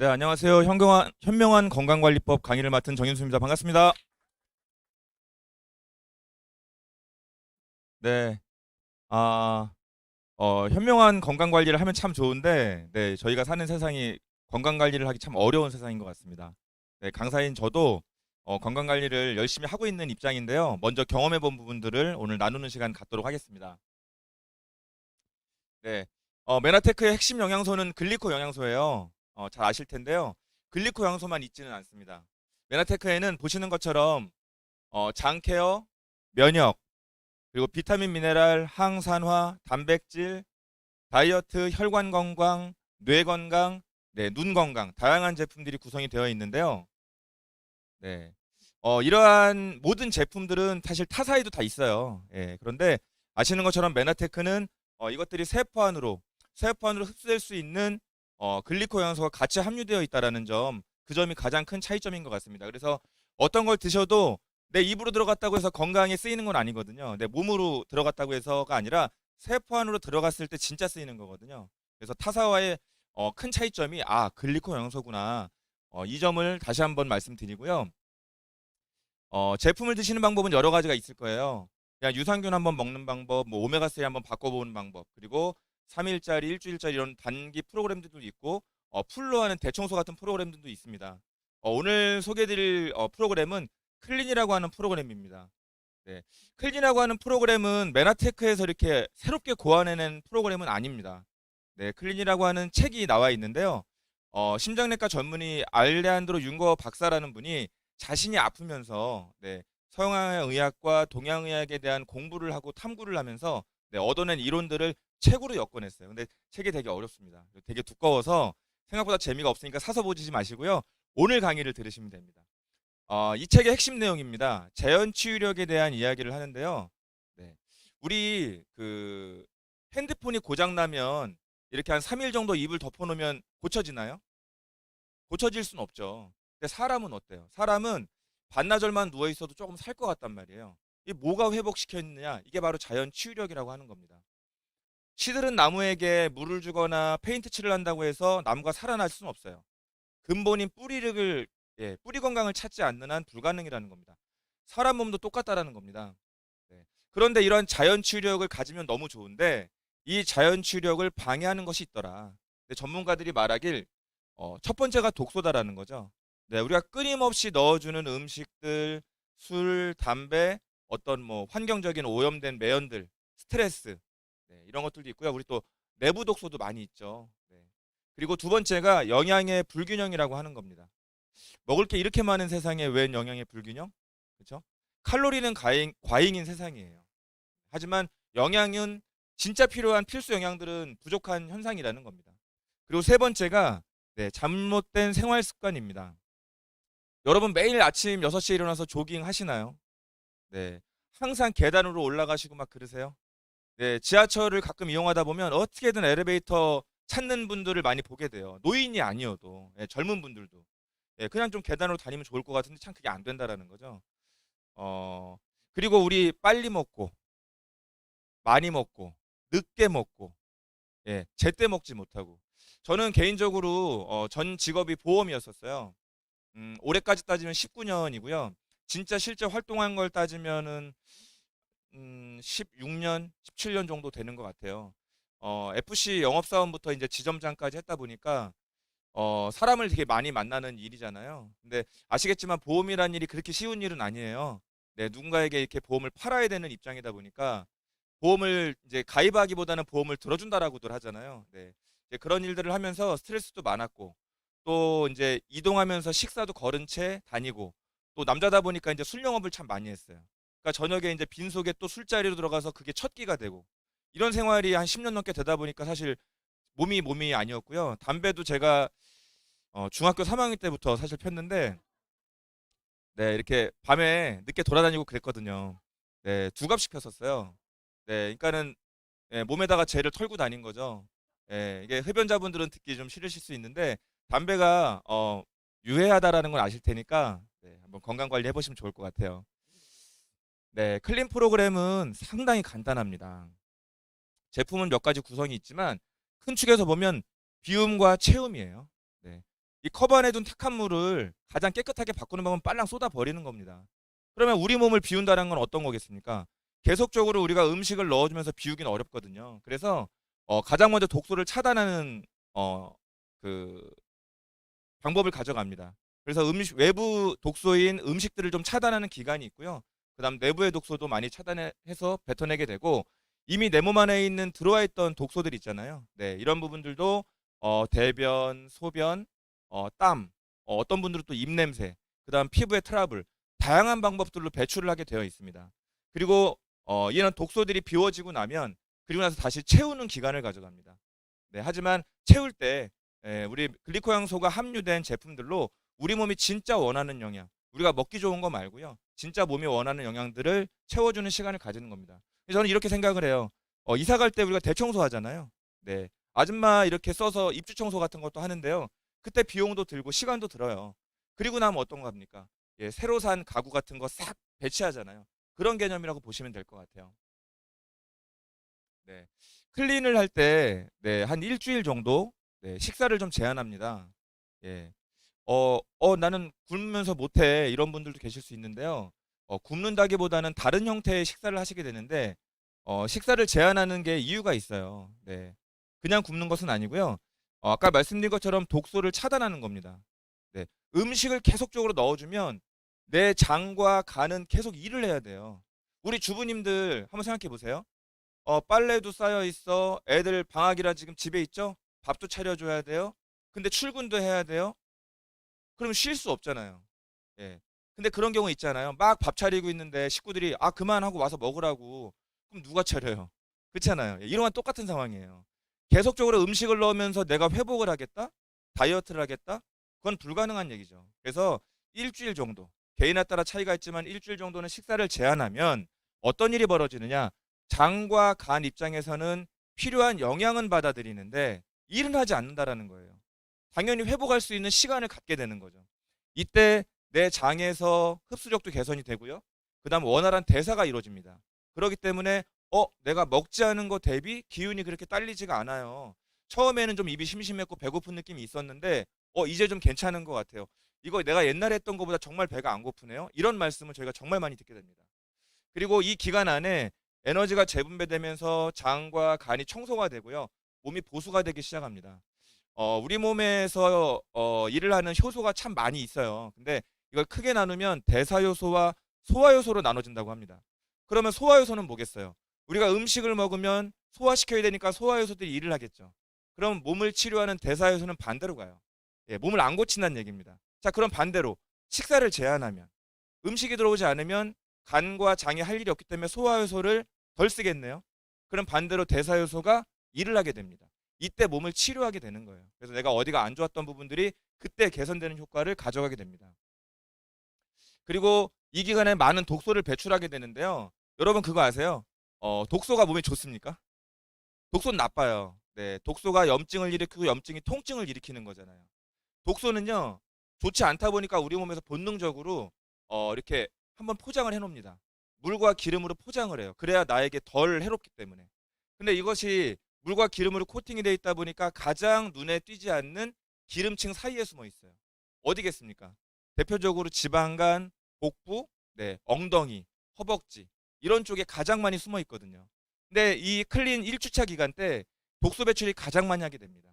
네, 안녕하세요. 현명한 건강관리법 강의를 맡은 정윤수입니다. 반갑습니다. 네, 아, 현명한 건강관리를 하면 참 좋은데, 네, 저희가 사는 세상이 건강관리를 하기 참 어려운 세상인 것 같습니다. 네, 강사인 저도 건강관리를 열심히 하고 있는 입장인데요. 먼저 경험해본 부분들을 오늘 나누는 시간 갖도록 하겠습니다. 네, 메나테크의 핵심 영양소는 글리코 영양소예요. 잘 아실 텐데요. 글리코 영양소만 있지는 않습니다. 메나테크에는 보시는 것처럼 장 케어, 면역, 그리고 비타민, 미네랄, 항산화, 단백질, 다이어트, 혈관 건강, 뇌 건강, 네, 눈 건강, 다양한 제품들이 구성이 되어 있는데요. 네. 이러한 모든 제품들은 사실 타사에도 다 있어요. 예, 그런데 아시는 것처럼 메나테크는 이것들이 세포 안으로 흡수될 수 있는 글리코 영양소가 같이 함유되어 있다라는 점, 그 점이 가장 큰 차이점인 것 같습니다. 그래서 어떤 걸 드셔도 내 입으로 들어갔다고 해서 건강에 쓰이는 건 아니거든요. 내 몸으로 들어갔다고 해서가 아니라 세포 안으로 들어갔을 때 진짜 쓰이는 거거든요. 그래서 타사와의 큰 차이점이 글리코 영양소구나. 이 점을 다시 한번 말씀드리고요. 제품을 드시는 방법은 여러 가지가 있을 거예요. 그냥 유산균 한번 먹는 방법, 뭐 오메가3 한번 바꿔보는 방법, 그리고 3일짜리, 일주일짜리 이런 단기 프로그램들도 있고, 풀로 하는 대청소 같은 프로그램들도 있습니다. 오늘 소개해드릴 프로그램은 클린이라고 하는 프로그램입니다. 네. 클린이라고 하는 프로그램은 메나테크에서 이렇게 새롭게 고안해낸 프로그램은 아닙니다. 네, 클린이라고 하는 책이 나와 있는데요. 심장내과 전문의 알레한드로 융거 박사라는 분이 자신이 아프면서 서양의학과 동양의학에 대한 공부를 하고 탐구를 하면서 얻어낸 이론들을 책으로 엮어냈어요. 근데 책이 되게 어렵습니다. 되게 두꺼워서 생각보다 재미가 없으니까 사서 보지 마시고요. 오늘 강의를 들으시면 됩니다. 이 책의 핵심 내용입니다. 자연 치유력에 대한 이야기를 하는데요. 네. 우리 그 핸드폰이 고장 나면 이렇게 한 3일 정도 입을 덮어놓으면 고쳐지나요? 고쳐질 수는 없죠. 근데 사람은 어때요? 사람은 반나절만 누워 있어도 조금 살 것 같단 말이에요. 이 뭐가 회복시켰느냐? 이게 바로 자연 치유력이라고 하는 겁니다. 시들은 나무에게 물을 주거나 페인트 칠을 한다고 해서 나무가 살아날 수는 없어요. 근본인 뿌리 건강을 찾지 않는 한 불가능이라는 겁니다. 사람 몸도 똑같다라는 겁니다. 네. 그런데 이런 자연 치유력을 가지면 너무 좋은데 이 자연 치유력을 방해하는 것이 있더라. 근데 전문가들이 말하길 첫 번째가 독소다라는 거죠. 네, 우리가 끊임없이 넣어주는 음식들, 술, 담배, 어떤 뭐 환경적인 오염된 매연들, 스트레스, 이런 것들도 있고요. 우리 또 내부 독소도 많이 있죠. 네. 그리고 두 번째가 영양의 불균형이라고 하는 겁니다. 먹을 게 이렇게 많은 세상에 웬 영양의 불균형? 그렇죠? 칼로리는 과잉인 세상이에요. 하지만 영양은 진짜 필요한 필수 영양들은 부족한 현상이라는 겁니다. 그리고 세 번째가 잘못된 생활 습관입니다. 여러분 매일 아침 6시에 일어나서 조깅 하시나요? 네. 항상 계단으로 올라가시고 막 그러세요? 네, 지하철을 가끔 이용하다 보면 어떻게든 엘리베이터 찾는 분들을 많이 보게 돼요. 노인이 아니어도 젊은 분들도 그냥 좀 계단으로 다니면 좋을 것 같은데 참 그게 안 된다라는 거죠. 어, 그리고 우리 빨리 먹고 많이 먹고 늦게 먹고 제때 먹지 못하고 저는 개인적으로 전 직업이 보험이었었어요. 올해까지 따지면 19년이고요. 진짜 실제 활동한 걸 따지면은 16년, 17년 정도 되는 것 같아요. FC 영업사원부터 이제 지점장까지 했다 보니까 사람을 되게 많이 만나는 일이잖아요. 근데 아시겠지만 보험이란 일이 그렇게 쉬운 일은 아니에요. 네, 누군가에게 이렇게 보험을 팔아야 되는 입장이다 보니까 보험을 이제 가입하기보다는 보험을 들어준다라고들 하잖아요. 네. 이제 그런 일들을 하면서 스트레스도 많았고 또 이제 이동하면서 식사도 거른 채 다니고 또 남자다 보니까 이제 술 영업을 참 많이 했어요. 그러니까 저녁에 이제 빈속에 또 술자리로 들어가서 그게 첫 끼가 되고 이런 생활이 한 10년 넘게 되다 보니까 사실 몸이 아니었고요. 담배도 제가 중학교 3학년 때부터 사실 폈는데 네, 이렇게 밤에 늦게 돌아다니고 그랬거든요. 네, 두 갑씩 폈었어요. 네, 그러니까는 몸에다가 재를 털고 다닌 거죠. 이게 흡연자분들은 듣기 좀 싫으실 수 있는데 담배가 유해하다라는 걸 아실 테니까 한번 건강 관리 해보시면 좋을 것 같아요. 네, 클린 프로그램은 상당히 간단합니다. 제품은 몇 가지 구성이 있지만 큰 축에서 보면 비움과 채움이에요. 네. 이 컵 안에 둔 탁한 물을 가장 깨끗하게 바꾸는 방법은 빨랑 쏟아 버리는 겁니다. 그러면 우리 몸을 비운다는 건 어떤 거겠습니까? 계속적으로 우리가 음식을 넣어주면서 비우기는 어렵거든요. 그래서 가장 먼저 독소를 차단하는 어, 그 방법을 가져갑니다. 그래서 외부 독소인 음식들을 좀 차단하는 기관이 있고요. 그다음 내부의 독소도 많이 차단해서 뱉어내게 되고, 이미 내 몸 안에 있는 들어와 있던 독소들 있잖아요. 네, 이런 부분들도 대변, 소변, 땀, 어떤 분들은 또 입냄새, 그다음 피부의 트러블, 다양한 방법들로 배출을 하게 되어 있습니다. 그리고 이런 독소들이 비워지고 나면, 그리고 나서 다시 채우는 기간을 가져갑니다. 네, 하지만 채울 때 우리 글리코향소가 함유된 제품들로 우리 몸이 진짜 원하는 영양, 우리가 먹기 좋은 거 말고요, 진짜 몸이 원하는 영양들을 채워주는 시간을 가지는 겁니다. 저는 이렇게 생각을 해요. 이사 갈 때 우리가 대청소 하잖아요. 네, 아줌마 이렇게 써서 입주 청소 같은 것도 하는데요. 그때 비용도 들고 시간도 들어요. 그리고 나면 어떤 거 합니까? 예, 새로 산 가구 같은 거 싹 배치하잖아요. 그런 개념이라고 보시면 될 것 같아요. 네. 클린을 할 때, 네, 한 일주일 정도, 네, 식사를 좀 제한합니다. 예. 나는 굶으면서 못해. 이런 분들도 계실 수 있는데요. 굶는다기보다는 다른 형태의 식사를 하시게 되는데, 식사를 제한하는 게 이유가 있어요. 네. 그냥 굶는 것은 아니고요. 아까 말씀드린 것처럼 독소를 차단하는 겁니다. 네. 음식을 계속적으로 넣어주면 내 장과 간은 계속 일을 해야 돼요. 우리 주부님들 한번 생각해 보세요. 빨래도 쌓여 있어. 애들 방학이라 지금 집에 있죠? 밥도 차려줘야 돼요. 근데 출근도 해야 돼요. 그럼 쉴 수 없잖아요. 예. 근데 그런 경우 있잖아요. 막 밥 차리고 있는데 식구들이 아 그만하고 와서 먹으라고. 그럼 누가 차려요? 그렇잖아요. 예, 이런 건 똑같은 상황이에요. 계속적으로 음식을 넣으면서 내가 회복을 하겠다? 다이어트를 하겠다? 그건 불가능한 얘기죠. 그래서 일주일 정도, 개인에 따라 차이가 있지만 일주일 정도는 식사를 제한하면 어떤 일이 벌어지느냐? 장과 간 입장에서는 필요한 영양은 받아들이는데 일은 하지 않는다라는 거예요. 당연히 회복할 수 있는 시간을 갖게 되는 거죠. 이때 내 장에서 흡수력도 개선이 되고요. 그다음 원활한 대사가 이루어집니다. 그렇기 때문에 내가 먹지 않은 것 대비 기운이 그렇게 딸리지가 않아요. 처음에는 좀 입이 심심했고 배고픈 느낌이 있었는데 이제 좀 괜찮은 것 같아요. 이거 내가 옛날에 했던 것보다 정말 배가 안 고프네요. 이런 말씀을 저희가 정말 많이 듣게 됩니다. 그리고 이 기간 안에 에너지가 재분배되면서 장과 간이 청소가 되고요. 몸이 보수가 되기 시작합니다. 우리 몸에서 일을 하는 효소가 참 많이 있어요. 근데 이걸 크게 나누면 대사효소와 소화효소로 나눠진다고 합니다. 그러면 소화효소는 뭐겠어요? 우리가 음식을 먹으면 소화시켜야 되니까 소화효소들이 일을 하겠죠. 그럼 몸을 치료하는 대사효소는 반대로 가요. 예, 몸을 안 고친다는 얘기입니다. 자, 그럼 반대로 식사를 제한하면, 음식이 들어오지 않으면 간과 장이 할 일이 없기 때문에 소화효소를 덜 쓰겠네요. 그럼 반대로 대사효소가 일을 하게 됩니다. 이때 몸을 치료하게 되는 거예요. 그래서 내가 어디가 안 좋았던 부분들이 그때 개선되는 효과를 가져가게 됩니다. 그리고 이 기간에 많은 독소를 배출하게 되는데요. 여러분 그거 아세요? 독소가 몸에 좋습니까? 독소는 나빠요. 네, 독소가 염증을 일으키고 염증이 통증을 일으키는 거잖아요. 독소는요, 좋지 않다 보니까 우리 몸에서 본능적으로 이렇게 한번 포장을 해놓습니다. 물과 기름으로 포장을 해요. 그래야 나에게 덜 해롭기 때문에. 근데 이것이 물과 기름으로 코팅이 되어 있다 보니까 가장 눈에 띄지 않는 기름층 사이에 숨어 있어요. 어디겠습니까? 대표적으로 지방간, 복부, 네, 엉덩이, 허벅지 이런 쪽에 가장 많이 숨어 있거든요. 근데 이 클린 1주차 기간 때 독소 배출이 가장 많이 하게 됩니다.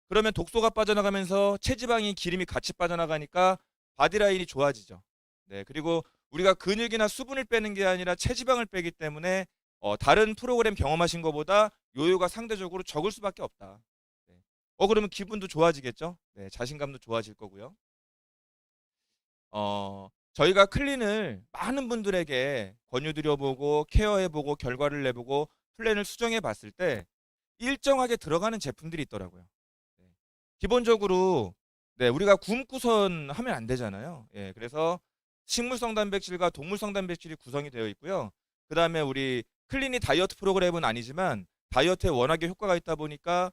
그러면 독소가 빠져나가면서 체지방이 기름이 같이 빠져나가니까 바디라인이 좋아지죠. 네, 그리고 우리가 근육이나 수분을 빼는 게 아니라 체지방을 빼기 때문에 다른 프로그램 경험하신 것보다 요요가 상대적으로 적을 수밖에 없다. 네. 그러면 기분도 좋아지겠죠? 네, 자신감도 좋아질 거고요. 저희가 클린을 많은 분들에게 권유드려보고 케어해보고 결과를 내보고 플랜을 수정해 봤을 때 일정하게 들어가는 제품들이 있더라고요. 네. 기본적으로 네, 우리가 굶고선 하면 안 되잖아요. 예, 그래서 식물성 단백질과 동물성 단백질이 구성이 되어 있고요. 그 다음에 우리 클린이 다이어트 프로그램은 아니지만 다이어트에 워낙에 효과가 있다 보니까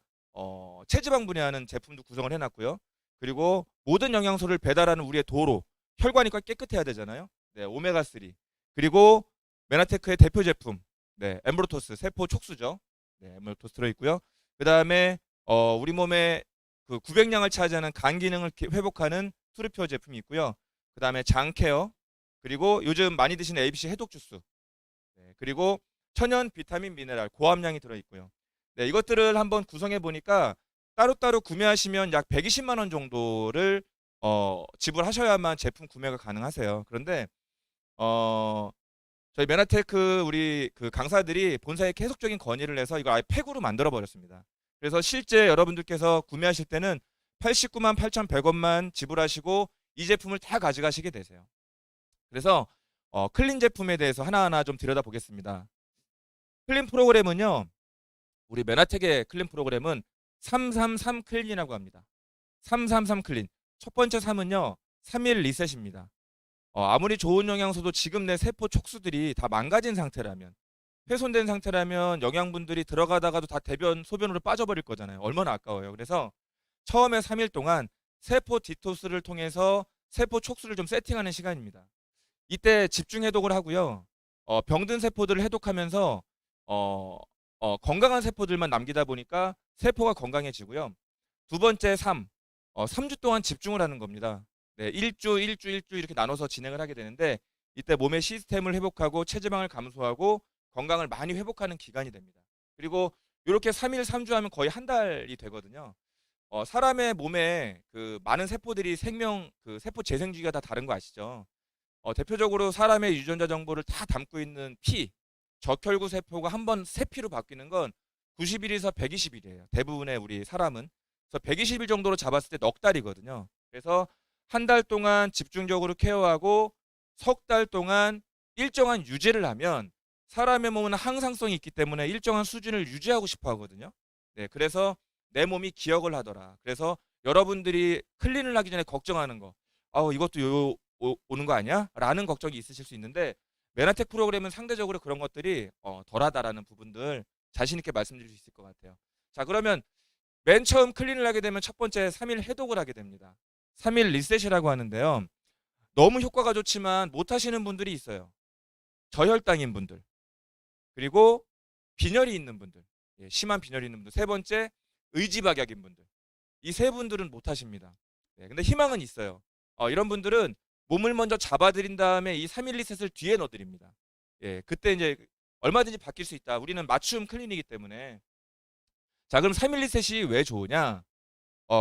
체지방 분해하는 제품도 구성을 해놨고요. 그리고 모든 영양소를 배달하는 우리의 도로, 혈관이 깨끗해야 되잖아요. 네, 오메가3. 그리고 메나테크의 대표 제품, 네, 엠브로토스 세포 촉수죠. 네, 엠브로토스 들어있고요. 그 다음에 우리 몸에 그 900량을 차지하는 간 기능을 회복하는 투르피오 제품이 있고요. 그다음에 장 케어, 그리고 요즘 많이 드시는 ABC 해독 주스, 네, 그리고 천연 비타민 미네랄 고함량이 들어 있고요. 네, 이것들을 한번 구성해 보니까 따로따로 구매하시면 약 120만 원 정도를 지불하셔야만 제품 구매가 가능하세요. 그런데 어, 저희 메나테크 우리 그 강사들이 본사에 계속적인 건의를 해서 이걸 아예 팩으로 만들어 버렸습니다. 그래서 실제 여러분들께서 구매하실 때는 89만 8,100원만 지불하시고 이 제품을 다 가져가시게 되세요. 그래서 클린 제품에 대해서 하나하나 좀 들여다보겠습니다. 클린 프로그램은요, 우리 메나텍의 클린 프로그램은 333 클린이라고 합니다. 333 클린. 첫 번째 3은요, 3일 리셋입니다. 아무리 좋은 영양소도 지금 내 세포 촉수들이 다 망가진 상태라면, 훼손된 상태라면 영양분들이 들어가다가도 다 대변, 소변으로 빠져버릴 거잖아요. 얼마나 아까워요. 그래서 처음에 3일 동안 세포 디토스를 통해서 세포 촉수를 좀 세팅하는 시간입니다. 이때 집중 해독을 하고요. 병든 세포들을 해독하면서 건강한 세포들만 남기다 보니까 세포가 건강해지고요. 두 번째 3, 3주 동안 집중을 하는 겁니다. 네, 1주 이렇게 나눠서 진행을 하게 되는데 이때 몸의 시스템을 회복하고 체지방을 감소하고 건강을 많이 회복하는 기간이 됩니다. 그리고 이렇게 3일 3주 하면 거의 한 달이 되거든요. 사람의 몸에 그 많은 세포들이 그 세포 재생 주기가 다 다른 거 아시죠? 대표적으로 사람의 유전자 정보를 다 담고 있는 피, 적혈구 세포가 한 번 세피로 바뀌는 건 90일에서 120일이에요. 대부분의 우리 사람은. 그래서 120일 정도로 잡았을 때 넉 달이거든요. 그래서 한 달 동안 집중적으로 케어하고 석 달 동안 일정한 유지를 하면 사람의 몸은 항상성이 있기 때문에 일정한 수준을 유지하고 싶어 하거든요. 네, 그래서 내 몸이 기억을 하더라. 그래서 여러분들이 클린을 하기 전에 걱정하는 거, 이것도 오는 거 아니야? 라는 걱정이 있으실 수 있는데 메나텍 프로그램은 상대적으로 그런 것들이 덜하다라는 부분들 자신 있게 말씀드릴 수 있을 것 같아요. 자, 그러면 맨 처음 클린을 하게 되면 첫 번째 3일 해독을 하게 됩니다. 3일 리셋이라고 하는데요. 너무 효과가 좋지만 못 하시는 분들이 있어요. 저혈당인 분들, 그리고 빈혈이 있는 분들, 예, 심한 빈혈이 있는 분들, 세 번째 의지박약인 분들. 이 세 분들은 못 하십니다. 네, 근데 희망은 있어요. 이런 분들은 몸을 먼저 잡아들인 다음에 이 3일 리셋을 뒤에 넣어드립니다. 예, 그때 이제 얼마든지 바뀔 수 있다. 우리는 맞춤 클린이기 때문에. 자, 그럼 3일 리셋이 왜 좋으냐?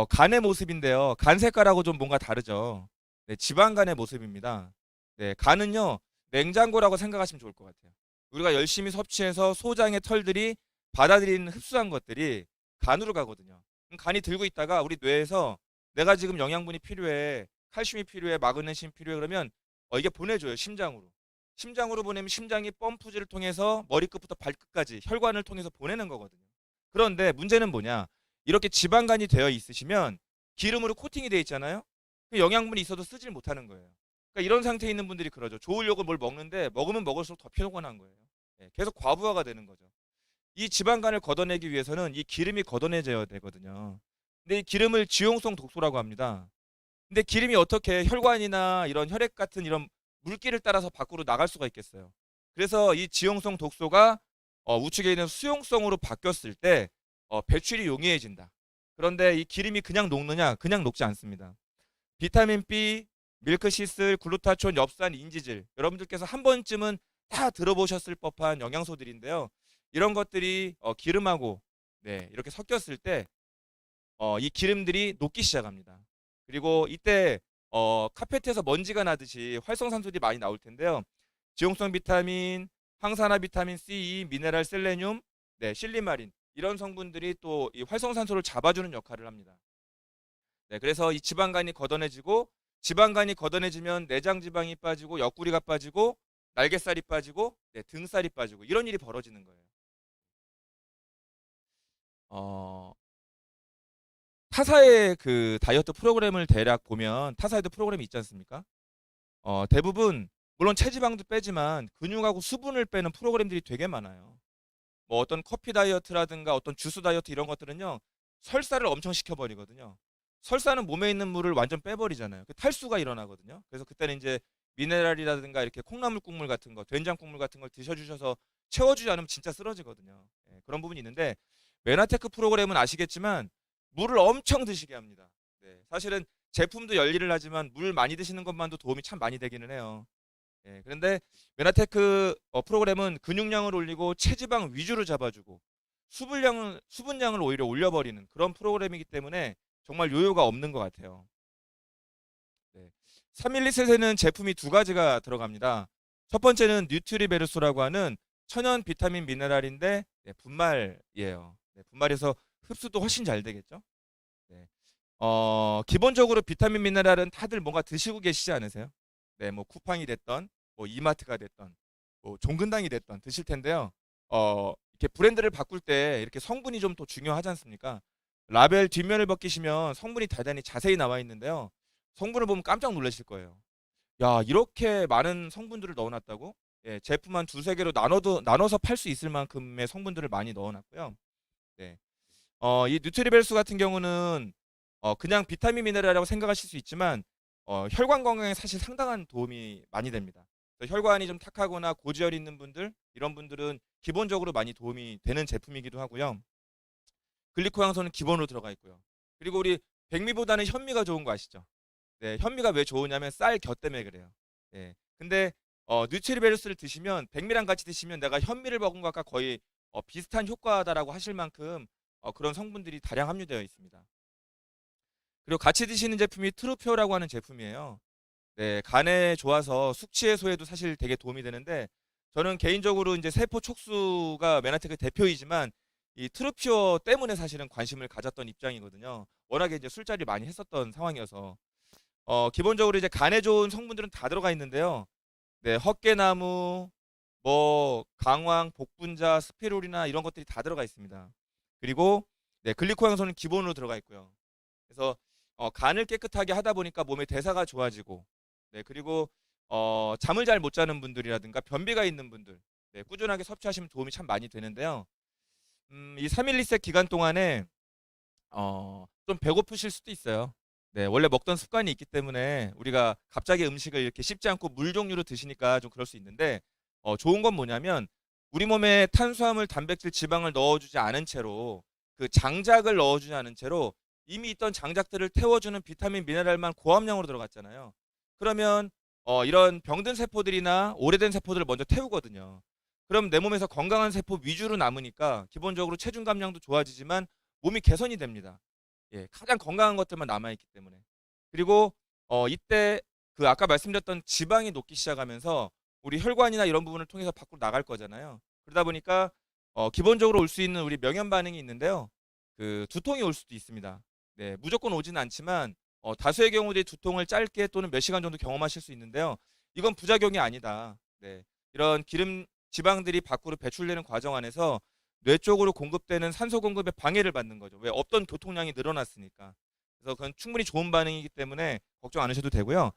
간의 모습인데요. 간 색깔하고 좀 뭔가 다르죠. 네, 지방간의 모습입니다. 네, 간은요, 냉장고라고 생각하시면 좋을 것 같아요. 우리가 열심히 섭취해서 소장의 털들이 받아들이는 흡수한 것들이 간으로 가거든요. 그럼 간이 들고 있다가 우리 뇌에서 내가 지금 영양분이 필요해, 칼슘이 필요해, 마그네슘 필요해 그러면 이게 보내줘요, 심장으로. 심장으로 보내면 심장이 펌프질을 통해서 머리끝부터 발끝까지 혈관을 통해서 보내는 거거든요. 그런데 문제는 뭐냐? 이렇게 지방간이 되어 있으시면 기름으로 코팅이 되어 있잖아요. 그 영양분이 있어도 쓰질 못하는 거예요. 그러니까 이런 상태에 있는 분들이 그러죠. 좋으려고 뭘 먹는데 먹으면 먹을수록 더 피곤한 거예요. 예, 계속 과부하가 되는 거죠. 이 지방간을 걷어내기 위해서는 이 기름이 걷어내져야 되거든요. 근데 이 기름을 지용성 독소라고 합니다. 근데 기름이 어떻게 혈관이나 이런 혈액 같은 이런 물기를 따라서 밖으로 나갈 수가 있겠어요. 그래서 이 지용성 독소가 우측에 있는 수용성으로 바뀌었을 때 배출이 용이해진다. 그런데 이 기름이 그냥 녹느냐? 그냥 녹지 않습니다. 비타민 B, 밀크시슬, 글루타촌, 엽산, 인지질 여러분들께서 한 번쯤은 다 들어보셨을 법한 영양소들인데요. 이런 것들이 기름하고 네, 이렇게 섞였을 때 이 기름들이 녹기 시작합니다. 그리고 이때 카페트에서 먼지가 나듯이 활성산소들이 많이 나올 텐데요. 지용성 비타민, 항산화 비타민 C, 미네랄 셀레늄, 네, 실리마린 이런 성분들이 또 이 활성산소를 잡아주는 역할을 합니다. 네, 그래서 이 지방간이 걷어내지고 지방간이 걷어내지면 내장 지방이 빠지고 옆구리가 빠지고 날개살이 빠지고 네, 등살이 빠지고 이런 일이 벌어지는 거예요. 어, 타사의 그 다이어트 프로그램을 대략 보면 타사에도 프로그램이 있지 않습니까? 대부분 물론 체지방도 빼지만 근육하고 수분을 빼는 프로그램들이 되게 많아요. 뭐 어떤 커피 다이어트라든가 어떤 주스 다이어트 이런 것들은요 설사를 엄청 시켜버리거든요. 설사는 몸에 있는 물을 완전 빼버리잖아요. 그 탈수가 일어나거든요. 그래서 그때는 이제 미네랄이라든가 이렇게 콩나물 국물 같은 거, 된장 국물 같은 걸 드셔주셔서 채워주지 않으면 진짜 쓰러지거든요. 예, 그런 부분이 있는데 메나테크 프로그램은 아시겠지만 물을 엄청 드시게 합니다. 네, 사실은 제품도 열일을 하지만 물 많이 드시는 것만도 도움이 참 많이 되기는 해요. 예, 그런데 메나테크 프로그램은 근육량을 올리고 체지방 위주로 잡아주고 수분량을 오히려 올려버리는 그런 프로그램이기 때문에 정말 요요가 없는 것 같아요. 네. 3밀리셋에는 제품이 두 가지가 들어갑니다. 첫 번째는 뉴트리베르소라고 하는 천연 비타민 미네랄인데 네, 분말이에요. 네, 분말에서 흡수도 훨씬 잘 되겠죠. 네. 기본적으로 비타민 미네랄은 다들 뭔가 드시고 계시지 않으세요? 네, 뭐 쿠팡이 됐던, 뭐 이마트가 됐던, 뭐 종근당이 됐던 드실 텐데요. 이렇게 브랜드를 바꿀 때 이렇게 성분이 좀 더 중요하지 않습니까? 라벨 뒷면을 벗기시면 성분이 대단히 자세히 나와 있는데요. 성분을 보면 깜짝 놀라실 거예요. 야, 이렇게 많은 성분들을 넣어놨다고? 예, 제품 한 두세 개로 나눠서 팔 수 있을 만큼의 성분들을 많이 넣어놨고요. 네. 이 뉴트리벨스 같은 경우는 그냥 비타민 미네랄이라고 생각하실 수 있지만 혈관 건강에 사실 상당한 도움이 많이 됩니다. 그래서 혈관이 좀 탁하거나 고지혈이 있는 분들 이런 분들은 기본적으로 많이 도움이 되는 제품이기도 하고요. 글리코향소는 기본으로 들어가 있고요. 그리고 우리 백미보다는 현미가 좋은 거 아시죠? 네, 현미가 왜 좋으냐면 쌀 곁 때문에 그래요. 예. 근데 뉴트리벨스를 드시면 백미랑 같이 드시면 내가 현미를 먹은 것과 거의 비슷한 효과다라고 하실 만큼 그런 성분들이 다량 함유되어 있습니다. 그리고 같이 드시는 제품이 트루표라고 하는 제품이에요. 네, 간에 좋아서 숙취 해소에도 사실 되게 도움이 되는데 저는 개인적으로 이제 세포 촉수가 메나테크 대표이지만 이 트루피오 때문에 사실은 관심을 가졌던 입장이거든요. 워낙에 이제 술자리 많이 했었던 상황이어서 기본적으로 이제 간에 좋은 성분들은 다 들어가 있는데요. 네, 헛개나무, 뭐 강황, 복분자, 스피루리나 이런 것들이 다 들어가 있습니다. 그리고 네, 글리코향소는 기본으로 들어가 있고요. 그래서 간을 깨끗하게 하다 보니까 몸의 대사가 좋아지고 네, 그리고 잠을 잘 못 자는 분들이라든가 변비가 있는 분들 네, 꾸준하게 섭취하시면 도움이 참 많이 되는데요. 이 3일 리셋 기간 동안에 좀 배고프실 수도 있어요. 네, 원래 먹던 습관이 있기 때문에 우리가 갑자기 음식을 이렇게 씹지 않고 물 종류로 드시니까 좀 그럴 수 있는데 좋은 건 뭐냐면 우리 몸에 탄수화물, 단백질, 지방을 넣어주지 않은 채로 그 장작을 넣어주지 않은 채로 이미 있던 장작들을 태워주는 비타민, 미네랄만 고함량으로 들어갔잖아요. 그러면 이런 병든 세포들이나 오래된 세포들을 먼저 태우거든요. 그럼 내 몸에서 건강한 세포 위주로 남으니까 기본적으로 체중 감량도 좋아지지만 몸이 개선이 됩니다. 예, 가장 건강한 것들만 남아있기 때문에. 그리고 이때 그 아까 말씀드렸던 지방이 녹기 시작하면서 우리 혈관이나 이런 부분을 통해서 밖으로 나갈 거잖아요. 그러다 보니까 기본적으로 올 수 있는 우리 명현 반응이 있는데요. 그 두통이 올 수도 있습니다. 네, 무조건 오지는 않지만 다수의 경우들이 두통을 짧게 또는 몇 시간 정도 경험하실 수 있는데요. 이건 부작용이 아니다. 네, 이런 기름 지방들이 밖으로 배출되는 과정 안에서 뇌 쪽으로 공급되는 산소 공급에 방해를 받는 거죠. 왜 없던 교통량이 늘어났으니까. 그래서 그건 충분히 좋은 반응이기 때문에 걱정 안 하셔도 되고요.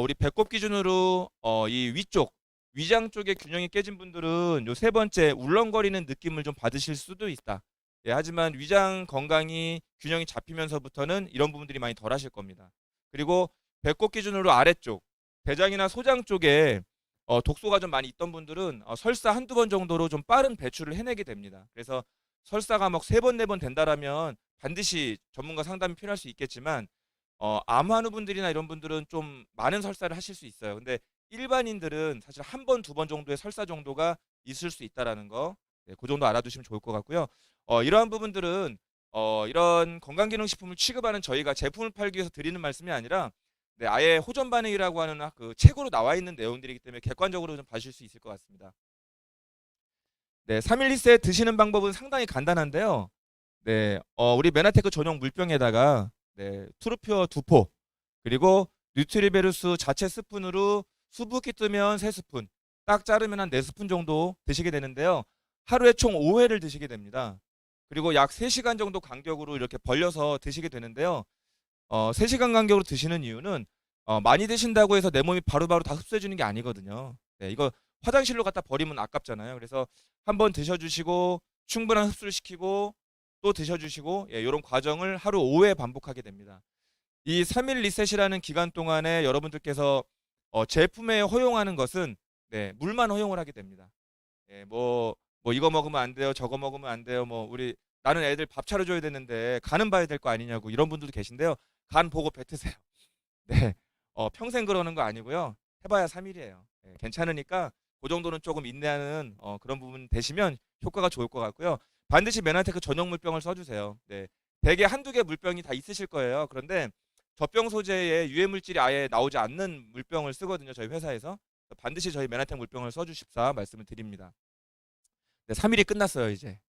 우리 배꼽 기준으로 이 위쪽 위장 쪽에 균형이 깨진 분들은 요 세 번째 울렁거리는 느낌을 좀 받으실 수도 있다. 예, 하지만 위장 건강이 균형이 잡히면서부터는 이런 부분들이 많이 덜 하실 겁니다. 그리고 배꼽 기준으로 아래쪽 대장이나 소장 쪽에 독소가 좀 많이 있던 분들은 설사 한두 번 정도로 좀 빠른 배출을 해내게 됩니다. 그래서 설사가 막 세 번, 네 번 된다라면 반드시 전문가 상담이 필요할 수 있겠지만 암 환우분들이나 이런 분들은 좀 많은 설사를 하실 수 있어요. 근데 일반인들은 사실 한 번, 두 번 정도의 설사 정도가 있을 수 있다라는 거, 네, 그 정도 알아두시면 좋을 것 같고요. 이러한 부분들은 이런 건강기능식품을 취급하는 저희가 제품을 팔기 위해서 드리는 말씀이 아니라 네, 아예 호전 반응이라고 하는 그 책으로 나와 있는 내용들이기 때문에 객관적으로 좀 봐주실 수 있을 것 같습니다. 네, 3일리세 드시는 방법은 상당히 간단한데요. 네, 우리 메나테크 전용 물병에다가 네, 투르퓨어 2포 그리고 뉴트리베르스 자체 스푼으로 수북히 뜨면 3스푼 딱 자르면 한 4스푼 정도 드시게 되는데요. 하루에 총 5회를 드시게 됩니다. 그리고 약 3시간 정도 간격으로 이렇게 벌려서 드시게 되는데요. 3시간 간격으로 드시는 이유는 많이 드신다고 해서 내 몸이 바로바로 다 흡수해 주는 게 아니거든요. 네, 이거 화장실로 갖다 버리면 아깝잖아요. 그래서 한번 드셔주시고 충분한 흡수를 시키고 또 드셔주시고 예, 이런 과정을 하루 5회 반복하게 됩니다. 이 3일 리셋이라는 기간 동안에 여러분들께서 제품에 허용하는 것은 네, 물만 허용을 하게 됩니다. 예, 뭐 이거 먹으면 안 돼요, 저거 먹으면 안 돼요, 뭐 우리 나는 애들 밥 차려줘야 되는데 간은 봐야 될 거 아니냐고 이런 분들도 계신데요. 간 보고 뱉으세요. 네. 평생 그러는 거 아니고요. 해봐야 3일이에요. 네, 괜찮으니까 그 정도는 조금 인내하는 그런 부분 되시면 효과가 좋을 것 같고요. 반드시 메나테크 전용 물병을 써주세요. 네. 대개 한두 개 물병이 다 있으실 거예요. 그런데 젖병 소재에 유해 물질이 아예 나오지 않는 물병을 쓰거든요. 저희 회사에서. 반드시 저희 메나텍 물병을 써주십사 말씀을 드립니다. 네, 3일이 끝났어요, 이제.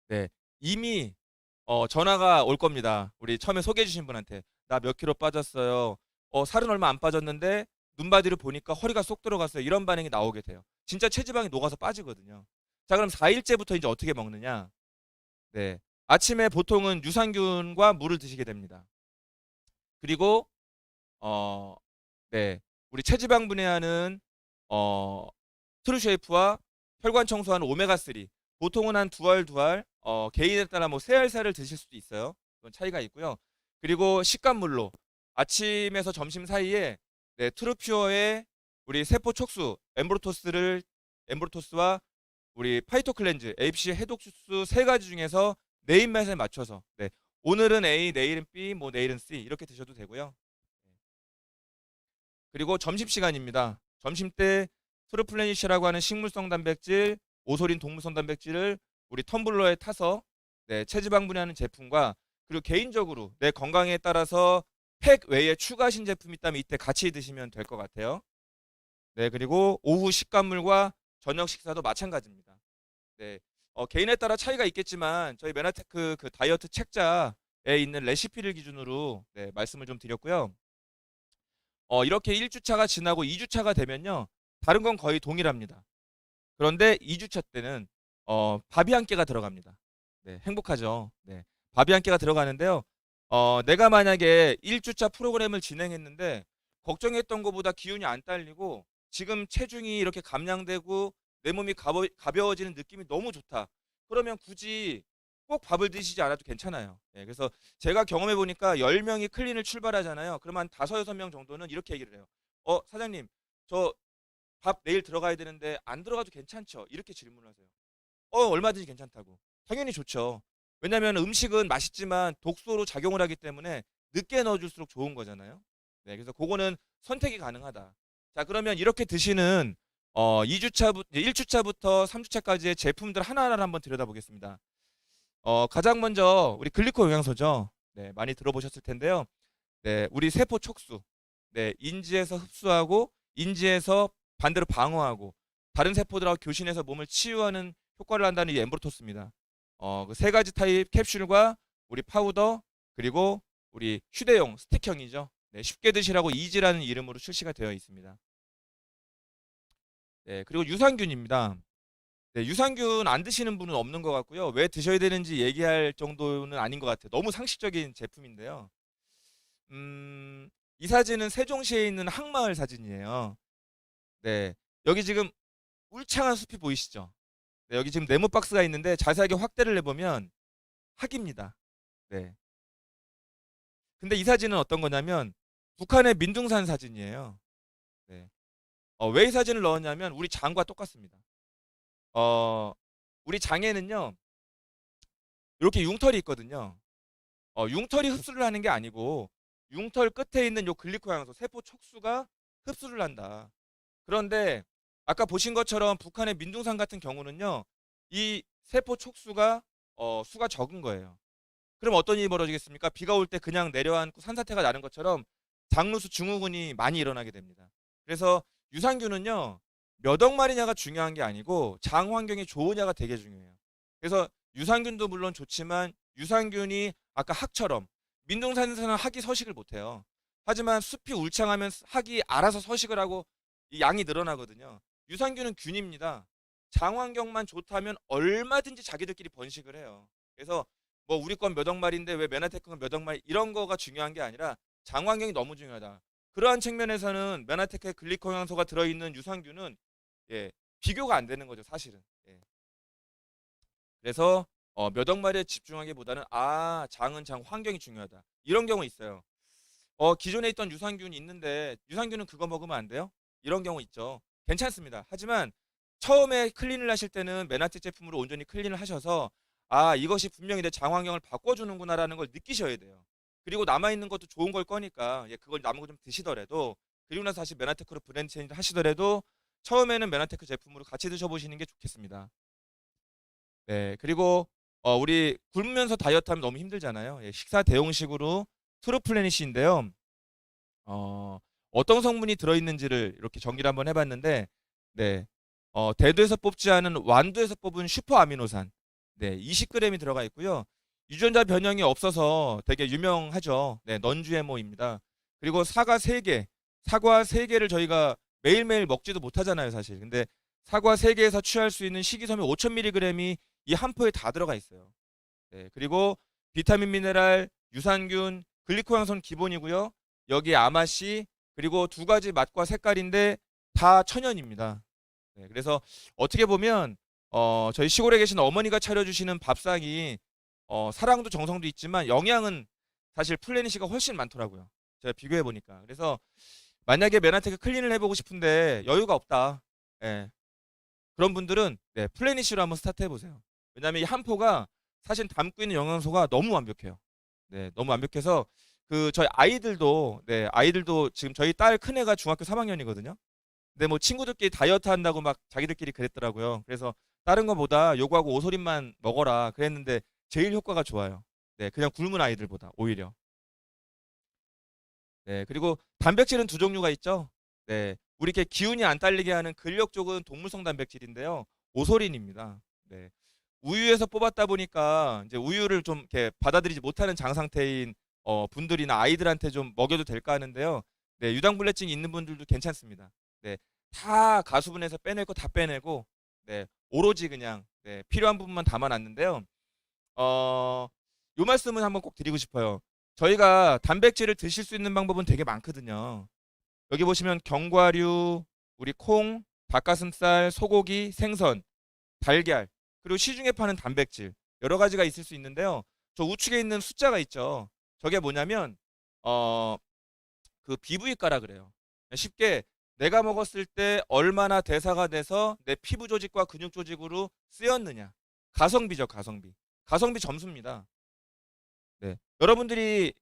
네. 이미 전화가 올 겁니다. 우리 처음에 소개해 주신 분한테. 나 몇 킬로 빠졌어요. 살은 얼마 안 빠졌는데 눈바디를 보니까 허리가 쏙 들어갔어요. 이런 반응이 나오게 돼요. 진짜 체지방이 녹아서 빠지거든요. 자, 그럼 4일째부터 이제 어떻게 먹느냐? 네. 아침에 보통은 유산균과 물을 드시게 됩니다. 그리고 네. 우리 체지방 분해하는 트루쉐이프와 혈관 청소하는 오메가3 보통은 한 두 알 두 알 개인에 따라 뭐 세 알살을 드실 수도 있어요. 그건 차이가 있고요. 그리고 식감물로 아침에서 점심 사이에 네, 트루퓨어의 우리 세포 촉수 엠브로토스와 우리 파이토클렌즈 APC 해독 주스 세 가지 중에서 내 입맛에 맞춰서 네, 오늘은 A, 내일은 B, 뭐 내일은 C 이렇게 드셔도 되고요. 그리고 점심시간입니다. 점심 때 트루플레니시라고 하는 식물성 단백질, 오소린 동물성 단백질을 우리 텀블러에 타서 네, 체지방 분해하는 제품과 그리고 개인적으로 내 건강에 따라서 팩 외에 추가하신 제품이 있다면 이때 같이 드시면 될 것 같아요. 네, 그리고 오후 식감물과 저녁 식사도 마찬가지입니다. 네, 개인에 따라 차이가 있겠지만 저희 메나테크 그 다이어트 책자에 있는 레시피를 기준으로 네, 말씀을 좀 드렸고요. 이렇게 1주차가 지나고 2주차가 되면요. 다른 건 거의 동일합니다. 그런데 2주차 때는 밥이 한 끼가 들어갑니다. 네, 행복하죠. 네, 밥이 한 끼가 들어가는데요. 내가 만약에 1주차 프로그램을 진행했는데 걱정했던 것보다 기운이 안 딸리고 지금 체중이 이렇게 감량되고 내 몸이 가벼워지는 느낌이 너무 좋다. 그러면 굳이 꼭 밥을 드시지 않아도 괜찮아요. 네, 그래서 제가 경험해 보니까 10명이 클린을 출발하잖아요. 그러면 한 5, 6명 정도는 이렇게 얘기를 해요. 사장님, 저 밥 내일 들어가야 되는데 안 들어가도 괜찮죠? 이렇게 질문을 하세요. 얼마든지 괜찮다고. 당연히 좋죠. 왜냐하면 음식은 맛있지만 독소로 작용을 하기 때문에 늦게 넣어줄수록 좋은 거잖아요. 네, 그래서 그거는 선택이 가능하다. 자, 그러면 이렇게 드시는 1주차부터 3주차까지의 제품들 하나하나를 한번 들여다보겠습니다. 가장 먼저 우리 글리코 영양소죠. 네, 많이 들어보셨을 텐데요. 네, 우리 세포 촉수. 네, 인지에서 흡수하고 인지에서 반대로 방어하고 다른 세포들하고 교신해서 몸을 치유하는 효과를 한다는 이 엠브로토스입니다. 그 세 가지 타입 캡슐과 우리 파우더 그리고 우리 휴대용 스틱형이죠. 네, 쉽게 드시라고 이지라는 이름으로 출시가 되어 있습니다. 네, 그리고 유산균입니다. 네, 유산균 안 드시는 분은 없는 것 같고요. 왜 드셔야 되는지 얘기할 정도는 아닌 것 같아요. 너무 상식적인 제품인데요. 이 사진은 세종시에 있는 항마을 사진이에요. 네, 여기 지금 울창한 숲이 보이시죠? 네, 여기 지금 네모 박스가 있는데 자세하게 확대를 해보면 학입니다. 네. 근데 이 사진은 어떤 거냐면 북한의 민둥산 사진이에요. 네. 왜 이 사진을 넣었냐면 우리 장과 똑같습니다. 어, 우리 장에는요 이렇게 융털이 있거든요. 융털이 흡수를 하는 게 아니고 융털 끝에 있는 요 글리코 향소 세포 촉수가 흡수를 한다. 그런데 아까 보신 것처럼 북한의 민둥산 같은 경우는요 이 세포 촉수가 수가 적은 거예요. 그럼 어떤 일이 벌어지겠습니까? 비가 올 때 그냥 내려앉고 산사태가 나는 것처럼 장루수 증후군이 많이 일어나게 됩니다. 그래서 유산균은요 몇 억 마리냐가 중요한 게 아니고 장 환경이 좋으냐가 되게 중요해요. 그래서 유산균도 물론 좋지만 유산균이 아까 학처럼 민둥산에서는 학이 서식을 못해요. 하지만 숲이 울창하면 학이 알아서 서식을 하고 이 양이 늘어나거든요. 유산균은 균입니다. 장 환경만 좋다면 얼마든지 자기들끼리 번식을 해요. 그래서 뭐 우리 건 몇 억 마리인데 왜 메나테크는 몇 억 마리 이런 거가 중요한 게 아니라 장 환경이 너무 중요하다. 그러한 측면에서는 메나테크에 글리코 영양소가 들어있는 유산균은 예, 비교가 안 되는 거죠, 사실은. 예. 그래서 몇 억 마리에 집중하기보다는 장은 장 환경이 중요하다. 이런 경우 있어요. 기존에 있던 유산균이 있는데 유산균은 그거 먹으면 안 돼요? 이런 경우 있죠. 괜찮습니다. 하지만 처음에 클린을 하실 때는 메나텍 제품으로 온전히 클린을 하셔서 아, 이것이 분명히 내 장환경을 바꿔주는구나라는 걸 느끼셔야 돼요. 그리고 남아있는 것도 좋은 걸 거니까 예, 그걸 남은 거 좀 드시더라도 그리고 나서 다시 메나테크로 브랜드 체인지 하시더라도 처음에는 메나테크 제품으로 같이 드셔보시는 게 좋겠습니다. 네, 그리고 우리 굶으면서 다이어트 하면 너무 힘들잖아요. 예, 식사 대용식으로 트루플래닛인데요. 어떤 성분이 들어있는지를 이렇게 정리를 한번 해봤는데, 네, 대두에서 뽑지 않은 완두에서 뽑은 슈퍼아미노산, 네, 20g이 들어가 있고요. 유전자 변형이 없어서 되게 유명하죠. 네, 넌GMO입니다. 그리고 사과 3개를 저희가 매일매일 먹지도 못하잖아요, 사실. 근데 사과 3개에서 취할 수 있는 식이섬유 5000mg이 이 한 포에 다 들어가 있어요. 네, 그리고 비타민, 미네랄, 유산균, 글리코향선 기본이고요. 여기에 아마씨 그리고 2가지 맛과 색깔인데 다 천연입니다. 네, 그래서 어떻게 보면 저희 시골에 계신 어머니가 차려주시는 밥상이 사랑도 정성도 있지만 영양은 사실 플래닛이가 훨씬 많더라고요. 제가 비교해 보니까. 그래서 만약에 메나테크 클린을 해보고 싶은데 여유가 없다. 예, 그런 분들은 네, 플래닛으로 한번 스타트 해보세요. 왜냐하면 이 한 포가 사실 담고 있는 영양소가 너무 완벽해요. 네, 너무 완벽해서 그 저희 아이들도 네, 아이들도 지금 저희 딸 큰애가 중학교 3학년이거든요. 근데 뭐 친구들끼리 다이어트 한다고 막 자기들끼리 그랬더라고요. 그래서 다른 거보다 요거하고 오소림만 먹어라 그랬는데 제일 효과가 좋아요. 네, 그냥 굶은 아이들보다 오히려. 네, 그리고 단백질은 두 종류가 있죠. 네, 우리 이렇게 기운이 안 딸리게 하는 근력 쪽은 동물성 단백질인데요. 오소린입니다. 네, 우유에서 뽑았다 보니까 이제 우유를 좀 이렇게 받아들이지 못하는 장 상태인 분들이나 아이들한테 좀 먹여도 될까 하는데요. 네, 유당불내증이 있는 분들도 괜찮습니다. 네, 다 가수분해서 빼낼 거 다 빼내고 네, 오로지 그냥 네, 필요한 부분만 담아놨는데요. 어, 요 말씀은 한번 꼭 드리고 싶어요. 저희가 단백질을 드실 수 있는 방법은 되게 많거든요. 여기 보시면 견과류, 우리 콩, 닭가슴살, 소고기, 생선, 달걀, 그리고 시중에 파는 단백질 여러 가지가 있을 수 있는데요. 저 우측에 있는 숫자가 있죠. 저게 뭐냐면 어, 그 BV가라 그래요. 쉽게 내가 먹었을 때 얼마나 대사가 돼서 내 피부 조직과 근육 조직으로 쓰였느냐. 가성비죠, 가성비. 가성비 점수입니다. 네. 여러분들이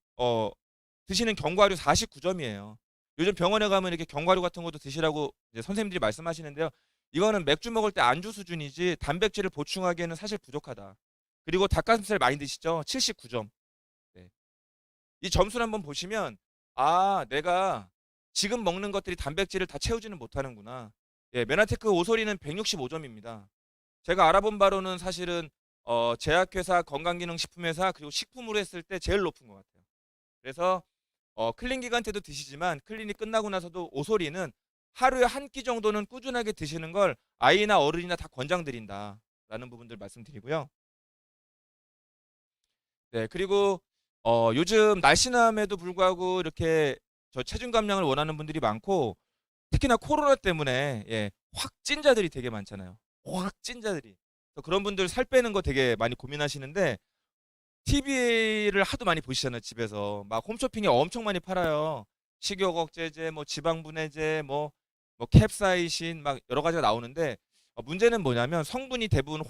드시는 견과류 49점이에요. 요즘 병원에 가면 이렇게 견과류 같은 것도 드시라고 이제 선생님들이 말씀하시는데요. 이거는 맥주 먹을 때 안주 수준이지 단백질을 보충하기에는 사실 부족하다. 그리고 닭가슴살 많이 드시죠? 79점. 네. 이 점수를 한번 보시면 아, 내가 지금 먹는 것들이 단백질을 다 채우지는 못하는구나. 예, 메나테크 오소리는 165점입니다. 제가 알아본 바로는 사실은 제약회사, 건강기능식품회사 그리고 식품으로 했을 때 제일 높은 것 같아요. 그래서 클린 기간 때도 드시지만 클린이 끝나고 나서도 오소리는 하루에 한 끼 정도는 꾸준하게 드시는 걸 아이나 어른이나 다 권장드린다라는 부분들 말씀드리고요. 네, 그리고 요즘 날씬함에도 불구하고 이렇게 저 체중 감량을 원하는 분들이 많고 특히나 코로나 때문에 예, 확진자들이 되게 많잖아요. 확진자들이. 그래서 그런 분들 살 빼는 거 되게 많이 고민하시는데 TV를 하도 많이 보시잖아요, 집에서. 막 홈쇼핑에 엄청 많이 팔아요. 식욕 억제제, 뭐 지방 분해제, 뭐 캡사이신 막 여러 가지가 나오는데 문제는 뭐냐면 성분이 대부분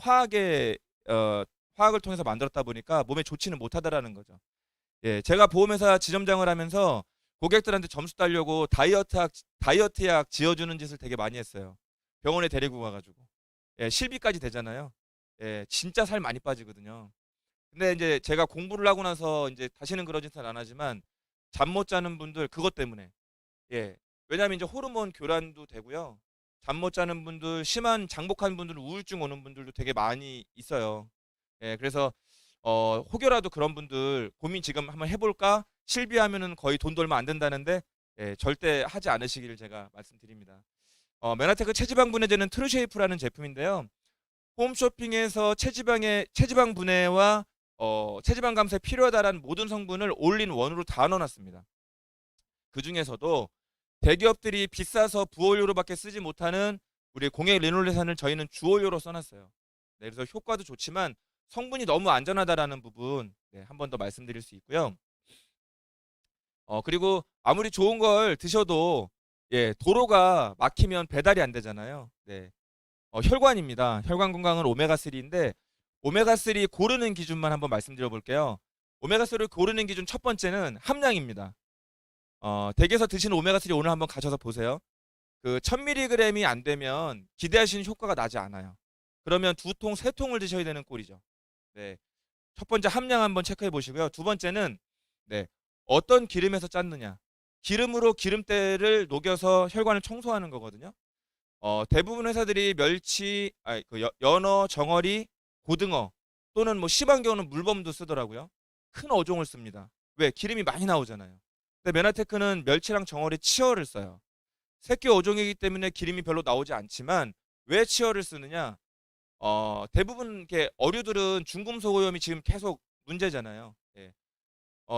어, 화학을 통해서 만들었다 보니까 몸에 좋지는 못하다라는 거죠. 예, 제가 보험회사 지점장을 하면서 고객들한테 점수 따려고 다이어트 약 지어주는 짓을 되게 많이 했어요. 병원에 데리고 가가지고. 예, 실비까지 되잖아요. 예, 진짜 살 많이 빠지거든요. 근데 이제 제가 공부를 하고 나서 이제 다시는 그런 짓은 안 하지만 잠 못 자는 분들 그것 때문에 예, 왜냐하면 이제 호르몬 교란도 되고요. 잠 못 자는 분들, 심한 장복한 분들, 우울증 오는 분들도 되게 많이 있어요. 예, 그래서 혹여라도 그런 분들 고민 지금 한번 해볼까? 실비하면은 거의 돈도 얼마 안 된다는데 예, 절대 하지 않으시기를 제가 말씀드립니다. 메나테크 체지방 분해제는 트루쉐이프라는 제품인데요. 홈쇼핑에서 체지방 분해와 체지방 감소에 필요하다라는 모든 성분을 올린 원으로 다 넣어놨습니다. 그 중에서도 대기업들이 비싸서 부원료로밖에 쓰지 못하는 우리 공해 리놀레산을 저희는 주원료로 써놨어요. 네, 그래서 효과도 좋지만 성분이 너무 안전하다라는 부분 네, 한 번 더 말씀드릴 수 있고요. 그리고 아무리 좋은 걸 드셔도 예, 도로가 막히면 배달이 안 되잖아요. 네. 혈관입니다. 혈관 건강은 오메가3인데 오메가3 고르는 기준만 한번 말씀드려 볼게요. 오메가3를 고르는 기준 첫 번째는 함량입니다. 댁에서 드시는 오메가3 오늘 한번 가셔서 보세요. 그 1000mg이 안 되면 기대하시는 효과가 나지 않아요. 그러면 2통, 3통을 드셔야 되는 꼴이죠. 네. 첫 번째 함량 한번 체크해 보시고요. 두 번째는 네. 어떤 기름에서 짰느냐. 기름으로 기름때를 녹여서 혈관을 청소하는 거거든요. 대부분 회사들이 멸치, 연어, 정어리, 고등어 또는 뭐 심한 경우는 물범도 쓰더라고요. 큰 어종을 씁니다. 왜? 기름이 많이 나오잖아요. 근데 메나테크는 멸치랑 정어리 치어를 써요. 새끼 어종이기 때문에 기름이 별로 나오지 않지만 왜 치어를 쓰느냐? 대부분 이렇게 어류들은 중금속 오염이 지금 계속 문제잖아요. 예.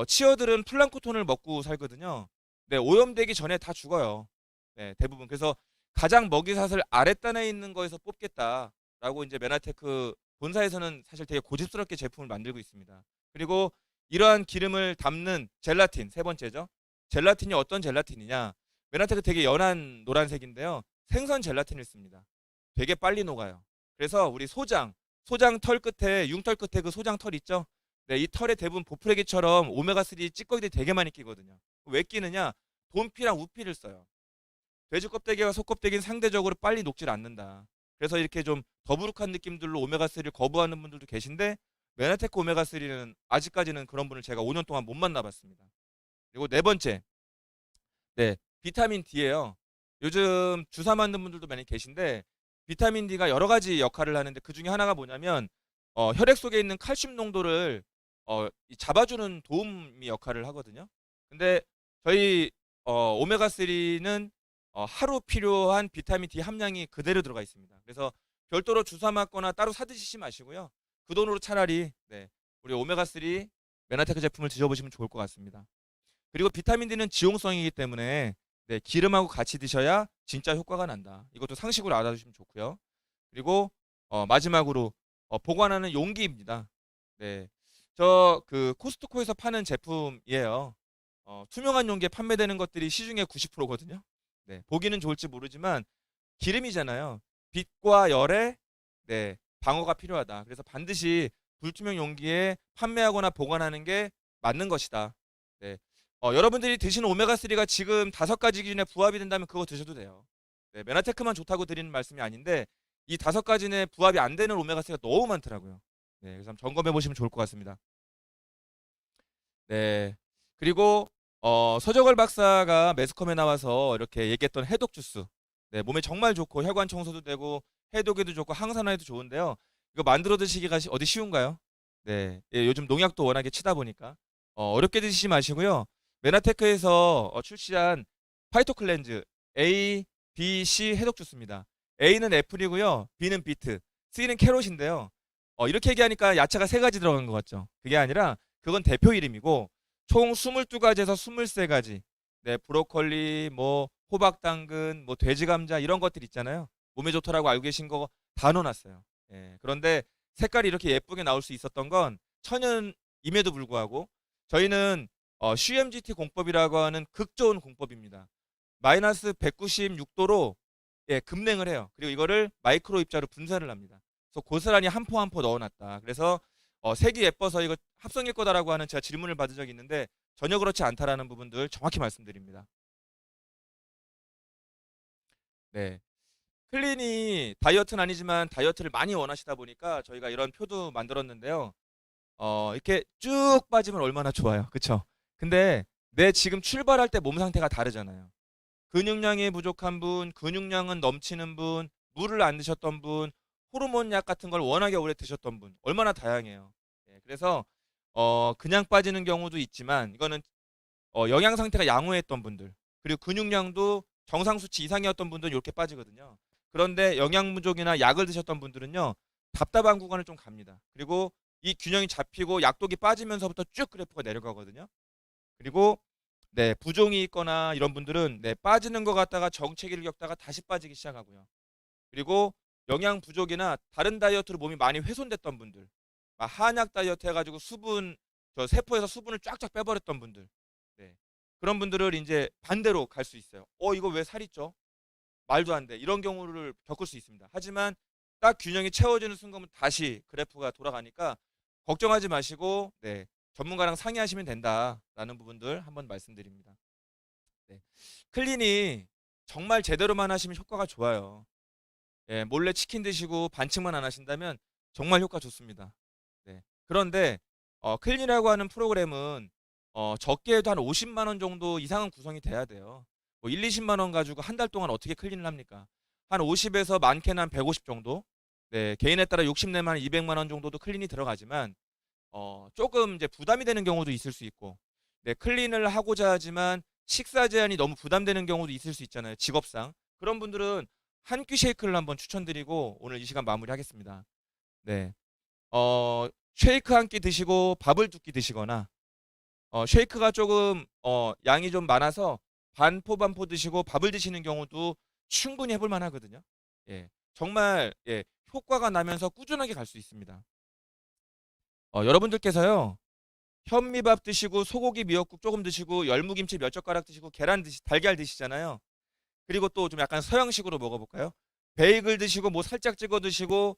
치어들은 플랑크톤을 먹고 살거든요. 네, 오염되기 전에 다 죽어요. 네, 대부분. 그래서 가장 먹이사슬 아랫단에 있는 거에서 뽑겠다라고 이제 메나테크 본사에서는 사실 되게 고집스럽게 제품을 만들고 있습니다. 그리고 이러한 기름을 담는 젤라틴, 세 번째죠. 젤라틴이 어떤 젤라틴이냐? 메나테크 되게 연한 노란색인데요. 생선 젤라틴을 씁니다. 되게 빨리 녹아요. 그래서 우리 소장 털 끝에, 융털 끝에 그 소장 털 있죠? 네, 이 털에 대부분 보풀레기처럼 오메가3 찌꺼기들이 되게 많이 끼거든요. 왜 끼느냐? 돈피랑 우피를 써요. 돼지 껍데기와 소 껍데기는 상대적으로 빨리 녹질 않는다. 그래서 이렇게 좀 더부룩한 느낌들로 오메가3를 거부하는 분들도 계신데 메나테크 오메가3는 아직까지는 그런 분을 제가 5년 동안 못 만나봤습니다. 그리고 네 번째, 네, 비타민 D예요. 요즘 주사 맞는 분들도 많이 계신데 비타민 D가 여러 가지 역할을 하는데 그 중에 하나가 뭐냐면 혈액 속에 있는 칼슘 농도를 잡아주는 도움이 역할을 하거든요. 근데 저희 오메가3는 하루 필요한 비타민 D 함량이 그대로 들어가 있습니다. 그래서 별도로 주사 맞거나 따로 사 드시지 마시고요. 그 돈으로 차라리 네, 우리 오메가3 메나테크 제품을 드셔보시면 좋을 것 같습니다. 그리고 비타민 D는 지용성이기 때문에 네, 기름하고 같이 드셔야 진짜 효과가 난다. 이것도 상식으로 알아두시면 좋고요. 그리고 마지막으로 보관하는 용기입니다. 네, 저 그 코스트코에서 파는 제품이에요. 투명한 용기에 판매되는 것들이 시중에 90%거든요. 네, 보기는 좋을지 모르지만 기름이잖아요. 빛과 열에 네, 방어가 필요하다. 그래서 반드시 불투명 용기에 판매하거나 보관하는 게 맞는 것이다. 네. 여러분들이 드시는 오메가3가 지금 5가지 기준에 부합이 된다면 그거 드셔도 돼요. 네, 메나테크만 좋다고 드리는 말씀이 아닌데 이 5가지 내 부합이 안 되는 오메가3가 너무 많더라고요. 네, 그래서 한번 점검해 보시면 좋을 것 같습니다. 네. 그리고 서정월 박사가 매스컴에 나와서 이렇게 얘기했던 해독 주스. 네, 몸에 정말 좋고 혈관 청소도 되고 해독에도 좋고 항산화에도 좋은데요. 이거 만들어 드시기가 어디 쉬운가요? 네. 예, 요즘 농약도 워낙에 치다 보니까 어렵게 드시지 마시고요. 메나테크에서 출시한 파이토 클렌즈 A, B, C 해독 주스입니다. A는 애플이고요. B는 비트, C는 캐롯인데요. 이렇게 얘기하니까 야채가 3가지 들어간 것 같죠? 그게 아니라 그건 대표 이름이고 총 22가지에서 23가지. 네, 브로콜리, 뭐 호박 당근, 뭐 돼지 감자 이런 것들 있잖아요. 몸에 좋더라고 알고 계신 거 다 넣어놨어요. 예, 그런데 색깔이 이렇게 예쁘게 나올 수 있었던 건 천연임에도 불구하고 저희는 CMGT 공법이라고 하는 극 좋은 공법입니다. 마이너스 196도로 예, 급냉을 해요. 그리고 이거를 마이크로 입자로 분사를 합니다. 그래서 고스란히 한 포 한 포 넣어놨다. 그래서 색이 예뻐서 이거 합성일 거다라고 하는 제가 질문을 받은 적이 있는데 전혀 그렇지 않다라는 부분들 정확히 말씀드립니다. 네. 클린이 다이어트는 아니지만 다이어트를 많이 원하시다 보니까 저희가 이런 표도 만들었는데요. 이렇게 쭉 빠지면 얼마나 좋아요. 그쵸? 근데 내 지금 출발할 때 몸 상태가 다르잖아요. 근육량이 부족한 분, 근육량은 넘치는 분, 물을 안 드셨던 분, 호르몬 약 같은 걸 워낙에 오래 드셨던 분, 얼마나 다양해요. 예, 그래서 그냥 빠지는 경우도 있지만 이거는 영양 상태가 양호했던 분들, 그리고 근육량도 정상 수치 이상이었던 분들은 이렇게 빠지거든요. 그런데 영양 부족이나 약을 드셨던 분들은요, 답답한 구간을 좀 갑니다. 그리고 이 균형이 잡히고 약독이 빠지면서부터 쭉 그래프가 내려가거든요. 그리고 네, 부종이 있거나 이런 분들은 네, 빠지는 것 같다가 정체기를 겪다가 다시 빠지기 시작하고요. 그리고 영양 부족이나 다른 다이어트로 몸이 많이 훼손됐던 분들, 한약 다이어트 해가지고 수분, 저 세포에서 수분을 쫙쫙 빼버렸던 분들, 네, 그런 분들을 이제 반대로 갈 수 있어요. 이거 왜 살이 쪄? 말도 안 돼. 이런 경우를 겪을 수 있습니다. 하지만 딱 균형이 채워지는 순간 다시 그래프가 돌아가니까 걱정하지 마시고 네, 전문가랑 상의하시면 된다라는 부분들 한번 말씀드립니다. 네. 클린이 정말 제대로만 하시면 효과가 좋아요. 예, 몰래 치킨 드시고 반칙만 안 하신다면 정말 효과 좋습니다. 네. 그런데 클린이라고 하는 프로그램은 적게 해도 한 50만 원 정도 이상은 구성이 돼야 돼요. 뭐 1, 20만 원 가지고 한 달 동안 어떻게 클린을 합니까? 한 50에서 많게는 한 150 정도? 네, 개인에 따라 욕심내면 한 200만 원 정도도 클린이 들어가지만 조금 이제 부담이 되는 경우도 있을 수 있고, 네, 클린을 하고자 하지만 식사 제한이 너무 부담되는 경우도 있을 수 있잖아요. 직업상. 그런 분들은 한 끼 쉐이크를 한번 추천드리고 오늘 이 시간 마무리하겠습니다. 네. 쉐이크 한 끼 드시고 밥을 두 끼 드시거나 쉐이크가 조금 양이 좀 많아서 반포 반포 드시고 밥을 드시는 경우도 충분히 해볼 만하거든요. 예. 정말 예, 효과가 나면서 꾸준하게 갈 수 있습니다. 여러분들께서요. 현미밥 드시고 소고기 미역국 조금 드시고 열무김치 몇 젓가락 드시고 계란 달걀 드시잖아요. 그리고 또 좀 약간 서양식으로 먹어볼까요? 베이글 드시고 뭐 살짝 찍어 드시고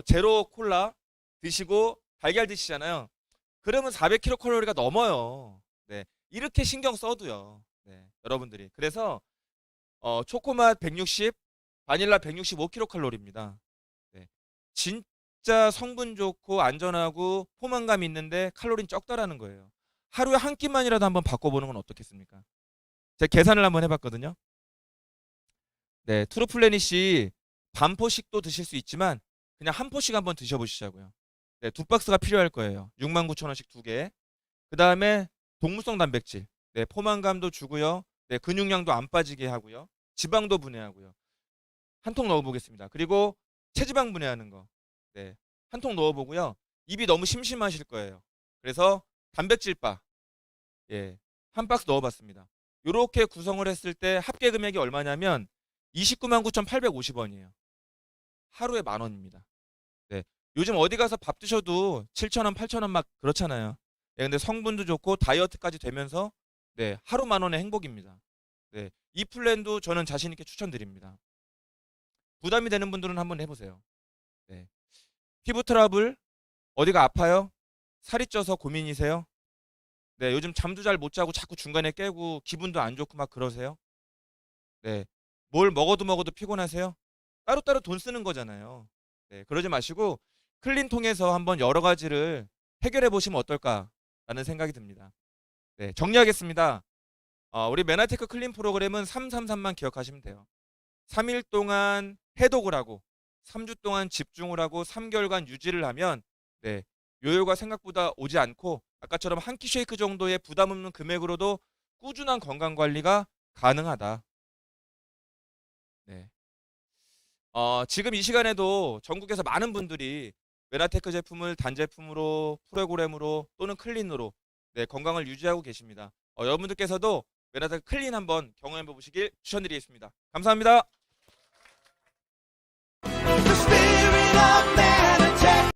제로 콜라 드시고 달걀 드시잖아요. 그러면 400kcal 넘어요. 네, 이렇게 신경 써도요. 네, 여러분들이 그래서 초코맛 160, 바닐라 165kcal입니다. 네, 진짜 성분 좋고 안전하고 포만감 있는데 칼로리는 적다라는 거예요. 하루에 한 끼만이라도 한번 바꿔보는 건 어떻겠습니까? 제가 계산을 한번 해봤거든요. 네, 트루플래닛이 반포씩도 드실 수 있지만 그냥 한 포씩 한번 드셔보시자고요. 네, 두 박스가 필요할 거예요. 69,000원씩 두 개. 그 다음에 동물성 단백질. 네, 포만감도 주고요. 네, 근육량도 안 빠지게 하고요. 지방도 분해하고요. 한 통 넣어보겠습니다. 그리고 체지방 분해하는 거. 네, 한 통 넣어보고요. 입이 너무 심심하실 거예요. 그래서 단백질바. 예, 한 박스 넣어봤습니다. 이렇게 구성을 했을 때 합계 금액이 얼마냐면 299,850원이에요. 하루에 10,000원입니다. 네. 요즘 어디 가서 밥 드셔도 7,000원, 8,000원 막 그렇잖아요. 네, 근데 성분도 좋고 다이어트까지 되면서 네, 하루 10,000원의 행복입니다. 네, 이 플랜도 저는 자신 있게 추천드립니다. 부담이 되는 분들은 한번 해보세요. 네. 피부 트러블, 어디가 아파요? 살이 쪄서 고민이세요? 네, 요즘 잠도 잘 못 자고 자꾸 중간에 깨고 기분도 안 좋고 막 그러세요? 네, 뭘 먹어도 피곤하세요? 따로따로 돈 쓰는 거잖아요. 네, 그러지 마시고 클린 통해서 한번 여러 가지를 해결해 보시면 어떨까라는 생각이 듭니다. 네, 정리하겠습니다. 우리 메나테크 클린 프로그램은 333만 기억하시면 돼요. 3일 동안 해독을 하고 3주 동안 집중을 하고 3개월간 유지를 하면 네, 요요가 생각보다 오지 않고 아까처럼 한 끼 쉐이크 정도의 부담 없는 금액으로도 꾸준한 건강 관리가 가능하다. 네. 지금 이 시간에도 전국에서 많은 분들이 메나테크 제품을 단제품으로 프로그램으로 또는 클린으로 네, 건강을 유지하고 계십니다. 여러분들께서도 메나테크 클린 한번 경험해 보시길 추천드리겠습니다. 감사합니다. The spirit of